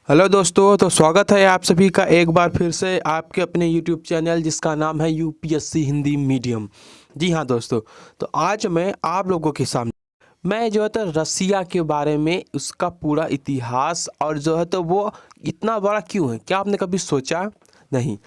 Hello दोस्तों, तो स्वागत है आप सभी का एक बार फिर से आपके अपने यूट्यूब चैनल जिसका नाम है यूपीएससी हिंदी मीडियम। जी हाँ दोस्तों, तो आज मैं आप लोगों के सामने मैं जो है तो रसिया के बारे में उसका पूरा इतिहास और जो है तो वो इतना बड़ा क्यों है, क्या आपने कभी सोचा? नहीं।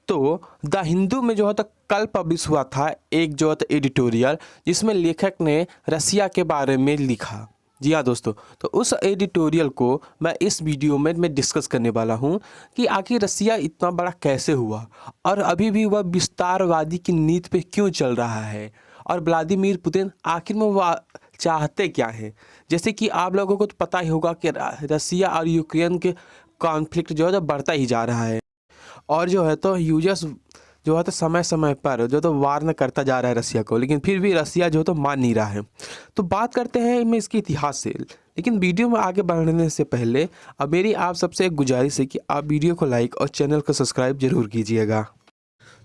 तो द हिंदू में जो है तो कल पब्लिश हुआ था एक जो है तो एडिटोरियल, जिसमें लेखक ने रसिया के बारे में लिखा। जी हाँ दोस्तों, तो उस एडिटोरियल को मैं इस वीडियो में डिस्कस करने वाला हूँ कि आखिर रसिया इतना बड़ा कैसे हुआ और अभी भी वह विस्तारवादी की नीति पे क्यों चल रहा है, और व्लादिमीर पुतिन आखिर में वह चाहते क्या हैं। जैसे कि आप लोगों को तो पता ही होगा कि रसिया और यूक्रेन के कॉन्फ्लिक्ट जो है तो बढ़ता ही जा रहा है, और जो है तो यूएस जो है तो समय समय पर जो तो वार न करता जा रहा है रसिया को, लेकिन फिर भी रसिया जो है तो मान नहीं रहा है। तो बात करते हैं मैं इसके इतिहास से, लेकिन वीडियो में आगे बढ़ने से पहले अब मेरी आप सबसे एक गुजारिश है कि आप वीडियो को लाइक और चैनल को सब्सक्राइब जरूर कीजिएगा।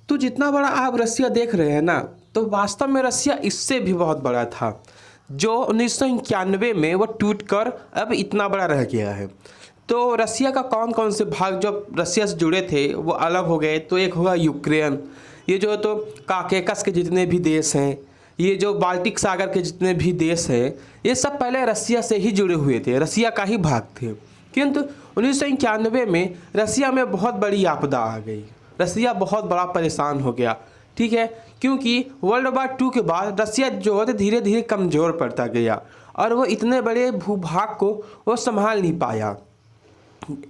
तो जितना बड़ा आप रसिया देख रहे हैं ना, तो वास्तव में रसिया इससे भी बहुत बड़ा था, जो 1991 में वो टूट कर अब इतना बड़ा रह गया है। तो रसिया का कौन कौन से भाग जो रसिया से जुड़े थे वो अलग हो गए। तो एक होगा यूक्रेन, ये जो तो काकेकस के जितने भी देश हैं, ये जो बाल्टिक सागर के जितने भी देश हैं, ये सब पहले रसिया से ही जुड़े हुए थे, रसिया का ही भाग थे। किंतु 1991 में रसिया में बहुत बड़ी आपदा आ गई, रसिया बहुत बड़ा परेशान हो गया। ठीक है, क्योंकि वर्ल्ड वार 2 के बाद रसिया जो है धीरे धीरे कमज़ोर पड़ता गया और वो इतने बड़े भूभाग को वो संभाल नहीं पाया।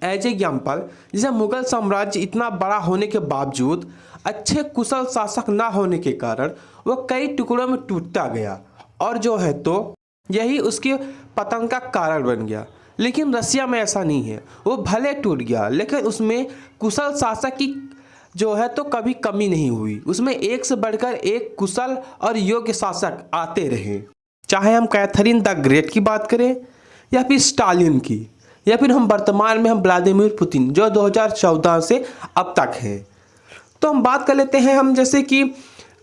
एज एग्जाम्पल, जैसे मुगल साम्राज्य इतना बड़ा होने के बावजूद अच्छे कुशल शासक ना होने के कारण वो कई टुकड़ों में टूटता गया, और जो है तो यही उसके पतन का कारण बन गया। लेकिन रसिया में ऐसा नहीं है, वो भले टूट गया लेकिन उसमें कुशल शासक की जो है तो कभी कमी नहीं हुई, उसमें एक से बढ़कर एक कुशल और योग्य शासक आते रहे। चाहे हम कैथरीन द ग्रेट की बात करें या फिर स्टालिन की, या फिर हम वर्तमान में हम व्लादिमीर पुतिन जो 2014 से अब तक हैं। तो हम बात कर लेते हैं हम जैसे कि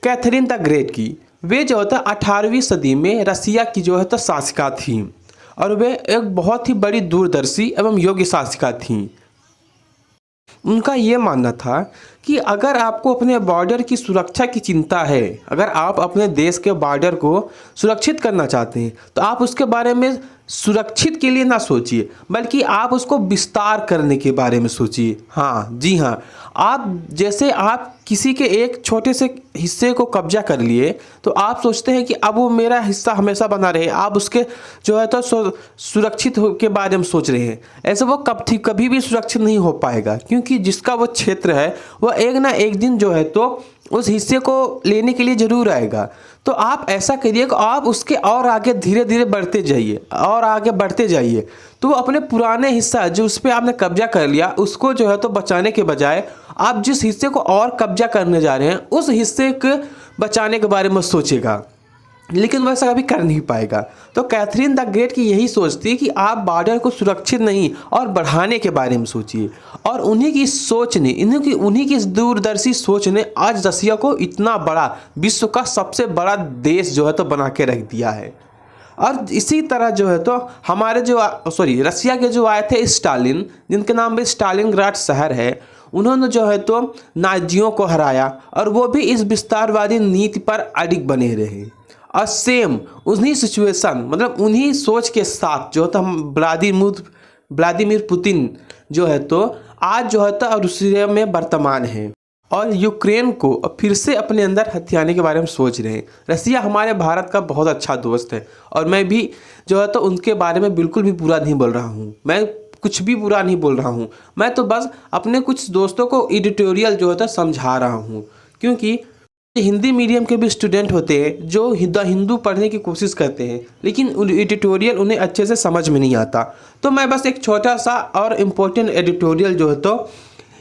कैथरीन द ग्रेट की। वे जो है 18वीं सदी में रसिया की जो है तो शासिका थी, और वे एक बहुत ही बड़ी दूरदर्शी एवं योग्य शासिका थी। उनका ये मानना था कि अगर आपको अपने बॉर्डर की सुरक्षा की चिंता है, अगर आप अपने देश के बॉर्डर को सुरक्षित करना चाहते हैं, तो आप उसके बारे में सुरक्षित के लिए ना सोचिए, बल्कि आप उसको विस्तार करने के बारे में सोचिए। हाँ जी हाँ, आप जैसे आप किसी के एक छोटे से हिस्से को कब्जा कर लिए, तो आप सोचते हैं कि अब वो मेरा हिस्सा हमेशा बना रहे, आप उसके जो है तो सुरक्षित के बारे में सोच रहे हैं। ऐसे वो कभी भी सुरक्षित नहीं हो पाएगा, क्योंकि जिसका वो क्षेत्र है वह एक ना एक दिन जो है तो उस हिस्से को लेने के लिए जरूर आएगा। तो आप ऐसा करिए कि आप उसके और आगे धीरे धीरे बढ़ते जाइए और आगे बढ़ते जाइए। तो अपने पुराने हिस्सा जो उस पर आपने कब्जा कर लिया, उसको जो है तो बचाने के बजाय आप जिस हिस्से को और कब्जा करने जा रहे हैं उस हिस्से को बचाने के बारे में सोचेगा, लेकिन वैसा कभी कर नहीं पाएगा। तो कैथरीन द ग्रेट की यही सोच थी कि आप बॉर्डर को सुरक्षित नहीं और बढ़ाने के बारे में सोचिए, और उन्हीं की सोच ने उन्हीं की दूरदर्शी सोच ने आज रसिया को इतना बड़ा विश्व का सबसे बड़ा देश जो है तो बना के रख दिया है। और इसी तरह जो है तो हमारे जो रसिया के जो आए थे स्टालिन, जिनके नाम पे स्टालिनग्राड शहर है, उन्होंने जो है तो नाजियों को हराया, और वो भी इस विस्तारवादी नीति पर अडिग बने रहे। और सेम उन्हीं सिचुएशन, मतलब उन्हीं सोच के साथ जो तो हम व्लादिमीर पुतिन जो है तो आज जो है तो रूसिया में वर्तमान है, और यूक्रेन को फिर से अपने अंदर हथियाने के बारे में सोच रहे हैं। रसिया हमारे भारत का बहुत अच्छा दोस्त है, और मैं भी जो है तो उनके बारे में बिल्कुल भी बुरा नहीं बोल रहा हूँ, मैं कुछ भी बुरा नहीं बोल रहा हूँ। मैं तो बस अपने कुछ दोस्तों को एडिटोरियल जो है तो समझा रहा हूँ, क्योंकि हिंदी मीडियम के भी स्टूडेंट होते हैं जो हिंदू पढ़ने की कोशिश करते हैं, लेकिन एडिटोरियल उन्हें अच्छे से समझ में नहीं आता। तो मैं बस एक छोटा सा और इम्पोर्टेंट एडिटोरियल जो है तो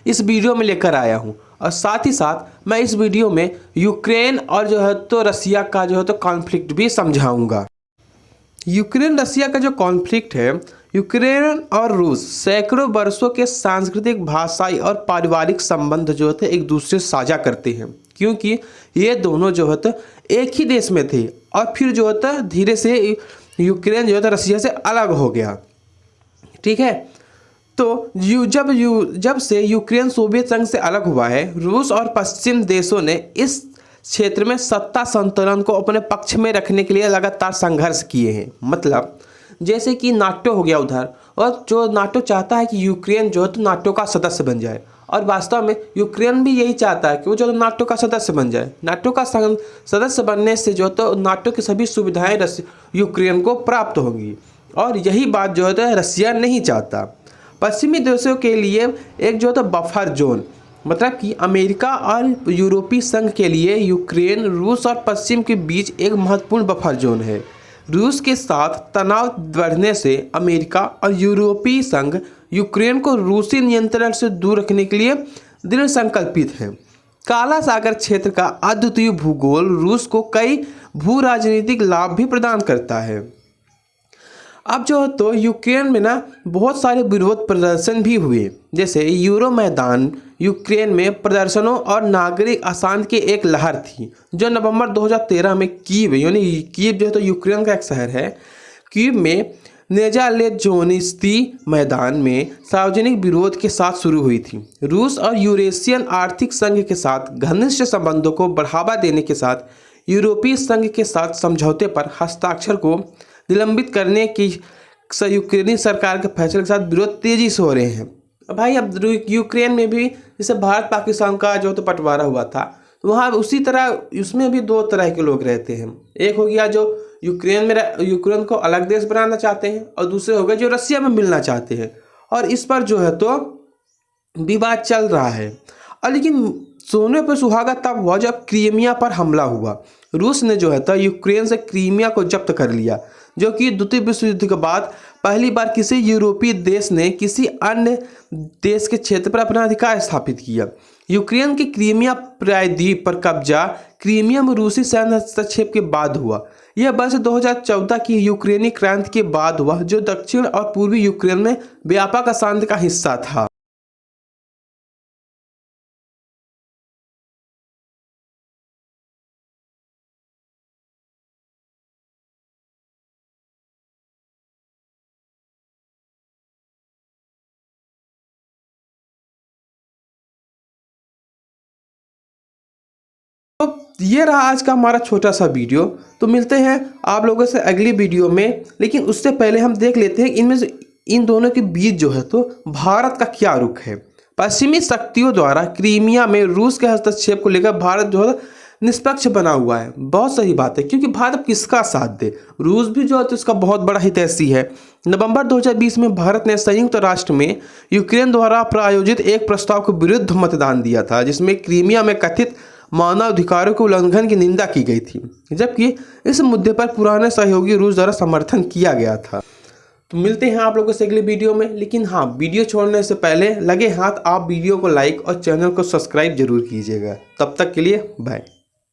इस वीडियो में लेकर आया हूँ, और साथ ही साथ मैं इस वीडियो में यूक्रेन और जो है तो रसिया का जो है तो कॉन्फ्लिक्ट भी समझाऊंगा। यूक्रेन रसिया का जो कॉन्फ्लिक्ट है, यूक्रेन और रूस सैकड़ों वर्षों के सांस्कृतिक, भाषाई और पारिवारिक संबंध जो है एक दूसरे से साझा करते हैं, क्योंकि ये दोनों जो है तो एक ही देश में थे, और फिर जो है धीरे से यूक्रेन जो है रसिया से अलग हो गया। ठीक है, जब से यूक्रेन सोवियत संघ से अलग हुआ है, रूस और पश्चिम देशों ने इस क्षेत्र में सत्ता संतुलन को अपने पक्ष में रखने के लिए लगातार संघर्ष किए हैं। मतलब जैसे कि नाटो हो गया उधर, और जो नाटो चाहता है कि यूक्रेन जो है तो नाटो का सदस्य बन जाए, और वास्तव में यूक्रेन भी यही चाहता है कि वो जो नाटो का सदस्य बन जाए। नाटो का सदस्य बनने से जो तो नाटो की सभी सुविधाएं यूक्रेन को प्राप्त होंगी, और यही बात जो है तो रसिया नहीं चाहता। पश्चिमी देशों के लिए एक जो तो बफर जोन, मतलब कि अमेरिका और यूरोपीय संघ के लिए यूक्रेन, रूस और पश्चिम के बीच एक महत्वपूर्ण बफर जोन है। रूस के साथ तनाव बढ़ने से अमेरिका और यूरोपीय संघ यूक्रेन को रूसी नियंत्रण से दूर रखने के लिए दृढ़ संकल्पित है। काला सागर क्षेत्र का अद्वितीय भूगोल रूस को कई भू राजनीतिक लाभ भी प्रदान करता है। अब जो है तो यूक्रेन में ना बहुत सारे विरोध प्रदर्शन भी हुए, जैसे यूरो मैदान यूक्रेन में प्रदर्शनों और नागरिक अशांति की एक लहर थी, जो नवंबर 2013 में कीव, यानी कीव जो है तो यूक्रेन का एक शहर है, कीव में नेजालेजोनिस्ती मैदान में सार्वजनिक विरोध के साथ शुरू हुई थी। रूस और यूरेशियन आर्थिक संघ के साथ घनिष्ठ संबंधों को बढ़ावा देने के साथ यूरोपीय संघ के साथ समझौते पर हस्ताक्षर को निलंबित करने की यूक्रेनी सरकार के फैसले के साथ विरोध तेजी से हो रहे हैं। भाई अब यूक्रेन में भी जैसे भारत पाकिस्तान का जो तो बंटवारा हुआ था, वहाँ उसी तरह उसमें भी दो तरह के लोग रहते हैं। एक हो गया जो यूक्रेन को अलग देश बनाना चाहते हैं, और दूसरे हो गए जो रसिया में मिलना चाहते हैं, और इस पर जो है तो विवाद चल रहा है। और लेकिन सोने पर सुहागा तब हुआ जब क्रीमिया पर हमला हुआ। रूस ने जो है तो यूक्रेन से क्रीमिया को जब्त कर लिया, जो कि द्वितीय विश्व युद्ध के बाद पहली बार किसी यूरोपीय देश ने किसी अन्य देश के क्षेत्र पर अपना अधिकार स्थापित किया। यूक्रेन के क्रीमिया प्रायद्वीप पर कब्जा क्रीमिया में रूसी सैन्य हस्तक्षेप के बाद हुआ। यह वर्ष 2014 की यूक्रेनी क्रांति के बाद हुआ, जो दक्षिण और पूर्वी यूक्रेन में व्यापक अशांति का हिस्सा था। तो ये रहा आज का हमारा छोटा सा वीडियो। तो मिलते हैं आप लोगों से अगली वीडियो में, लेकिन उससे पहले हम देख लेते हैं इनमें से इन दोनों के बीच जो है तो भारत का क्या रुख है। पश्चिमी शक्तियों द्वारा क्रीमिया में रूस के हस्तक्षेप को लेकर भारत जो है निष्पक्ष बना हुआ है। बहुत सही बात है, क्योंकि भारत किसका साथ दे, रूस भी जो है तो इसका बहुत बड़ा हितैषी है। नवंबर 2020 में भारत ने संयुक्त राष्ट्र में यूक्रेन द्वारा प्रायोजित एक प्रस्ताव के विरुद्ध मतदान दिया था, जिसमें क्रीमिया में कथित मानवाधिकारों के उल्लंघन की निंदा की गई थी, जबकि इस मुद्दे पर पुराने सहयोगी रूस द्वारा समर्थन किया गया था। तो मिलते हैं आप लोगों से अगले वीडियो में, लेकिन हाँ, वीडियो छोड़ने से पहले लगे हाथ आप वीडियो को लाइक और चैनल को सब्सक्राइब जरूर कीजिएगा। तब तक के लिए बाय।